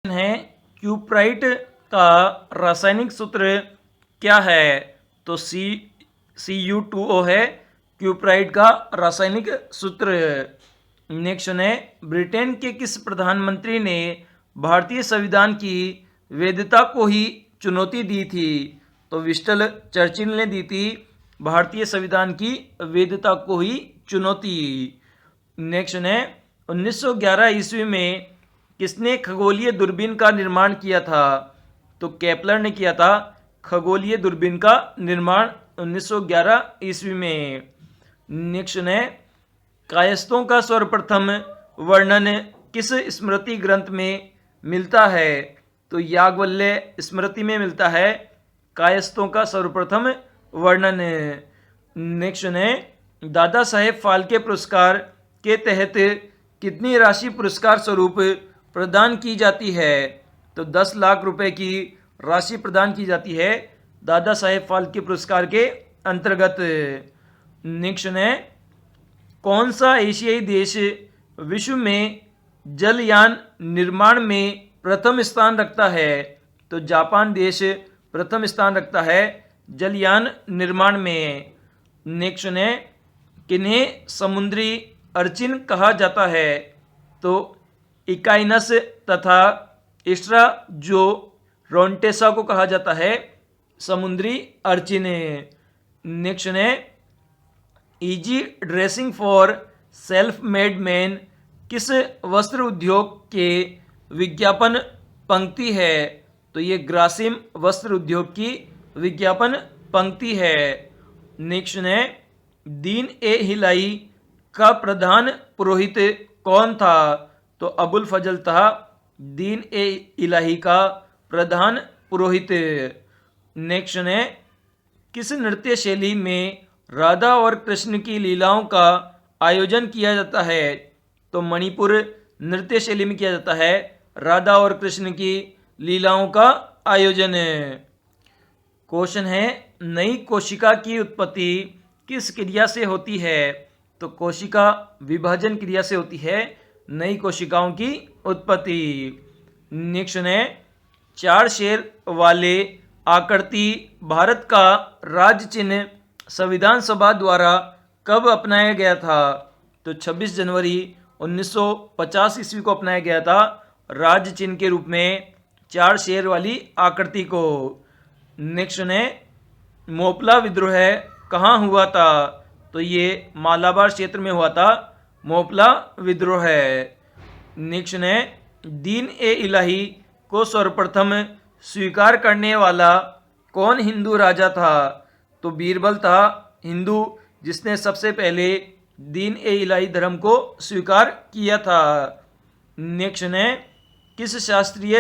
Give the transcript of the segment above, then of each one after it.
है क्यूप्राइट का रासायनिक सूत्र क्या है? तो Cu2O है क्यूप्राइट का रासायनिक सूत्र। नेक्स्ट है ब्रिटेन के किस प्रधानमंत्री ने भारतीय संविधान की वैधता को ही चुनौती दी थी? तो विंस्टन चर्चिल ने दी थी भारतीय संविधान की वैधता को ही चुनौती। नेक्स्ट है 1911 ईस्वी में किसने खगोलीय दूरबीन का निर्माण किया था? तो केपलर ने किया था खगोलीय दूरबीन का निर्माण 1911 ईस्वी में। नेक्स्ट है कायस्थों का सर्वप्रथम वर्णन किस स्मृति ग्रंथ में मिलता है? तो याज्ञवल्क्य स्मृति में मिलता है कायस्थों का सर्वप्रथम वर्णन। नेक्स्ट है दादा साहेब फाल्के पुरस्कार के तहत कितनी राशि पुरस्कार स्वरूप प्रदान की जाती है? तो 10 लाख रुपए की राशि प्रदान की जाती है दादा साहेब फाल्के पुरस्कार के अंतर्गत। नेक्स्ट है कौन सा एशियाई देश विश्व में जलयान निर्माण में प्रथम स्थान रखता है? तो जापान देश प्रथम स्थान रखता है जलयान निर्माण में। नेक्स्ट है किन्हें समुद्री अर्चिन कहा जाता है? तो इकाइनस तथा इस्ट्रा जो रोंटेसा को कहा जाता है समुद्री अर्चिन। नेक्स्ट है easy dressing for self made man किस वस्त्र उद्योग के विज्ञापन पंक्ति है? तो ये ग्रासिम वस्त्र उद्योग की विज्ञापन पंक्ति है। नेक्स्ट है दीन ए हिलाई का प्रधान पुरोहित कौन था? तो अबुल फजल था दीन ए इलाही का प्रधान पुरोहित। नेक्स्ट है किस नृत्य शैली में राधा और कृष्ण की लीलाओं का आयोजन किया जाता है? तो मणिपुर नृत्य शैली में किया जाता है राधा और कृष्ण की लीलाओं का आयोजन। क्वेश्चन है नई कोशिका की उत्पत्ति किस क्रिया से होती है? तो कोशिका विभाजन क्रिया से होती है नई कोशिकाओं की उत्पत्ति। नेक्स्ट है 4 शेर वाले आकृति भारत का राज्य चिन्ह संविधान सभा द्वारा कब अपनाया गया था? तो 26 जनवरी 1950 ईस्वी को अपनाया गया था राज्य चिन्ह के रूप में 4 शेर वाली आकृति को। नेक्स्ट है मोपला विद्रोह कहाँ हुआ था? तो ये मालाबार क्षेत्र में हुआ था मोपला विद्रोह। नेक्स्ट है दीन ए इलाही को सर्वप्रथम स्वीकार करने वाला कौन हिंदू राजा था? तो बीरबल था हिंदू जिसने सबसे पहले दीन ए इलाही धर्म को स्वीकार किया था। नेक्स्ट है किस शास्त्रीय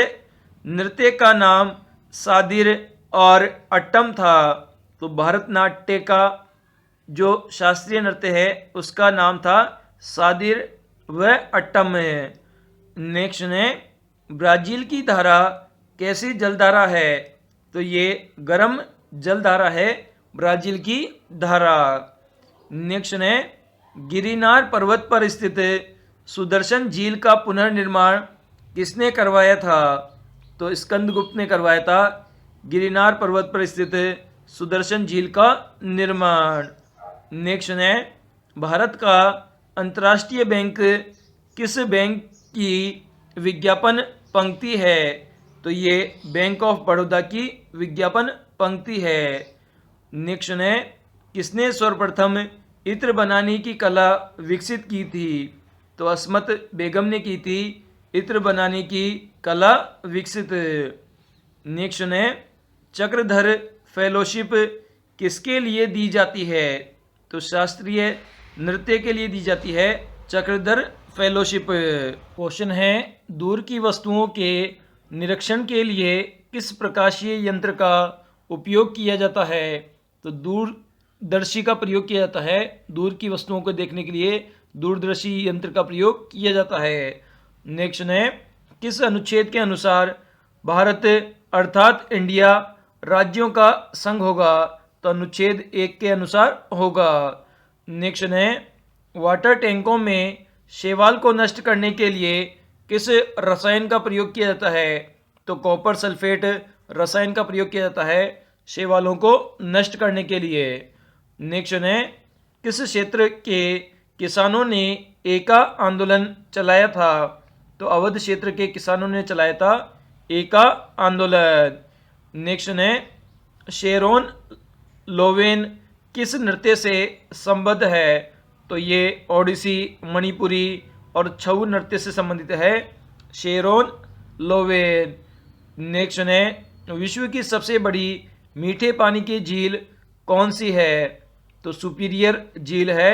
नृत्य का नाम सादिर और अट्टम था? तो भरतनाट्य का जो शास्त्रीय नृत्य है उसका नाम था सादिर व अट्टम। नेक्स्ट है ब्राज़ील की धारा कैसी जलधारा है? तो ये गर्म जलधारा है ब्राज़ील की धारा। नेक्स्ट है गिरिनार पर्वत पर स्थित सुदर्शन झील का पुनर्निर्माण किसने करवाया था? तो स्कंदगुप्त ने करवाया था गिरिनार पर्वत पर स्थित सुदर्शन झील का निर्माण। नेक्स्ट है भारत का अंतर्राष्ट्रीय बैंक किस बैंक की विज्ञापन पंक्ति है? तो ये बैंक ऑफ बड़ौदा की विज्ञापन पंक्ति है। नेक्स्ट है किसने सर्वप्रथम इत्र बनाने की कला विकसित की थी? तो अस्मत बेगम ने की थी इत्र बनाने की कला विकसित। नेक्स्ट है चक्रधर फेलोशिप किसके लिए दी जाती है? तो शास्त्रीय नृत्य के लिए दी जाती है चक्रधर फेलोशिप। क्वेश्चन है दूर की वस्तुओं के निरीक्षण के लिए किस प्रकाशीय यंत्र का उपयोग किया जाता है? तो दूरदर्शी का प्रयोग किया जाता है दूर की वस्तुओं को देखने के लिए दूरदर्शी यंत्र का प्रयोग किया जाता है। नेक्स्ट है किस अनुच्छेद के अनुसार भारत अर्थात इंडिया राज्यों का संघ होगा? तो अनुच्छेद 1 के अनुसार होगा। नेक्स्ट है वाटर टैंकों में शैवाल को नष्ट करने के लिए किस रसायन का प्रयोग किया जाता है? तो कॉपर सल्फेट रसायन का प्रयोग किया जाता है शैवालों को नष्ट करने के लिए। नेक्स्ट है, किस क्षेत्र के किसानों ने एका आंदोलन चलाया था? तो अवध क्षेत्र के किसानों ने चलाया था एका आंदोलन। नेक्स्ट है, शेरोन लोवेन किस नृत्य से संबद्ध है? तो ये ओडिसी, मणिपुरी और छऊ नृत्य से संबंधित है शेरोन लोवेन। नेक्स्ट है, विश्व की सबसे बड़ी मीठे पानी की झील कौन सी है? तो सुपीरियर झील है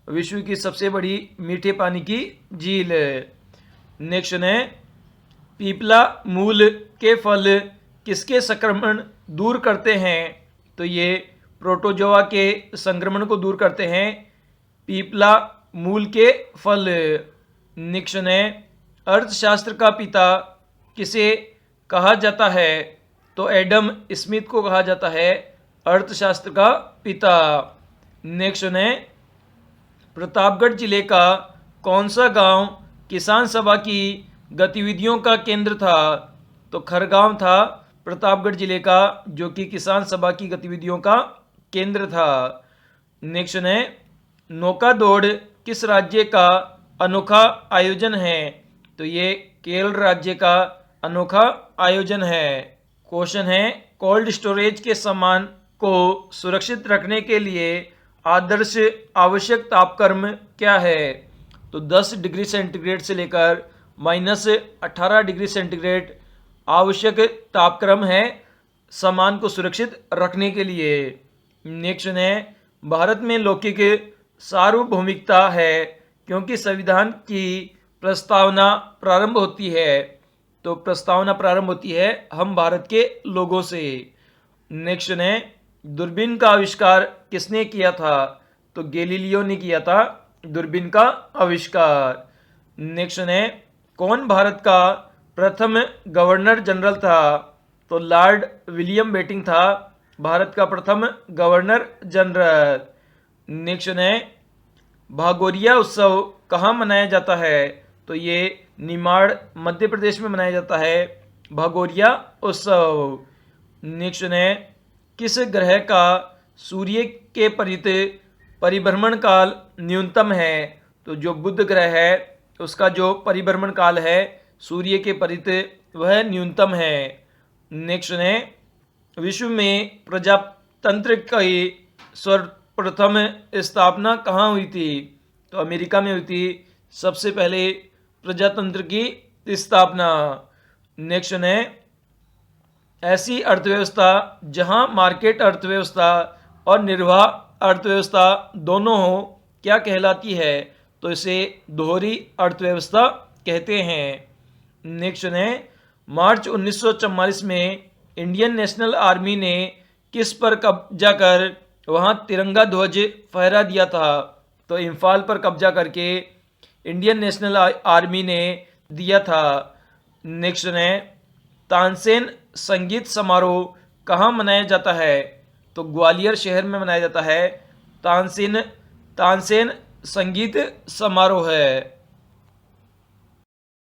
विश्व की सबसे बड़ी मीठे पानी की झील। नेक्स्ट है, पीपला मूल के फल किसके संक्रमण दूर करते हैं? तो ये प्रोटोजोआ के संक्रमण को दूर करते हैं पीपला मूल के फल। नेक्स्ट है, अर्थशास्त्र का पिता किसे कहा जाता है? तो एडम स्मिथ को कहा जाता है अर्थशास्त्र का पिता। नेक्स्ट है, प्रतापगढ़ जिले का कौन सा गांव किसान सभा की गतिविधियों का केंद्र था? तो खरगांव था प्रतापगढ़ जिले का, जो कि किसान सभा की गतिविधियों का केंद्र था। नेक्स्ट है, नौका दौड़ किस राज्य का अनोखा आयोजन है? तो ये केरल राज्य का अनोखा आयोजन है। क्वेश्चन है, कोल्ड स्टोरेज के सामान को सुरक्षित रखने के लिए आदर्श आवश्यक तापक्रम क्या है? तो 10 डिग्री सेंटीग्रेड से लेकर -18 डिग्री सेंटीग्रेड आवश्यक तापक्रम है सामान को सुरक्षित रखने के लिए। नेक्स्ट है, भारत में लौकिक सार्वभौमिकता है क्योंकि संविधान की प्रस्तावना प्रारंभ होती है। तो प्रस्तावना प्रारंभ होती है हम भारत के लोगों से। नेक्स्ट है, दूरबीन का आविष्कार किसने किया था? तो गैलीलियो ने किया था दूरबीन का आविष्कार। नेक्स्ट है, कौन भारत का प्रथम गवर्नर जनरल था? तो लॉर्ड विलियम बेंटिंक था भारत का प्रथम गवर्नर जनरल। नेक्स्ट है, भागोरिया उत्सव कहाँ मनाया जाता है? तो ये निमाड़ मध्य प्रदेश में मनाया जाता है भागोरिया उत्सव। नेक्स्ट है, किस ग्रह का सूर्य के परिभ्रमण काल न्यूनतम है? तो जो बुध ग्रह है उसका जो परिभ्रमण काल है सूर्य के परित वह न्यूनतम है। नेक्स्ट है, विश्व में प्रजातंत्र की सर्वप्रथम स्थापना कहाँ हुई थी? तो अमेरिका में हुई थी सबसे पहले प्रजातंत्र की स्थापना। नेक्स्ट है, ऐसी अर्थव्यवस्था जहां मार्केट अर्थव्यवस्था और निर्वाह अर्थव्यवस्था दोनों हो क्या कहलाती है? तो इसे दोहरी अर्थव्यवस्था कहते हैं। नेक्स्ट है, मार्च 1944 में इंडियन नेशनल आर्मी ने किस पर कब्जा कर वहां तिरंगा ध्वज फहरा दिया था? तो इम्फाल पर कब्जा करके इंडियन नेशनल आर्मी ने दिया था। नेक्स्ट है, तानसेन संगीत समारोह कहाँ मनाया जाता है? तो ग्वालियर शहर में मनाया जाता है तानसेन संगीत समारोह है।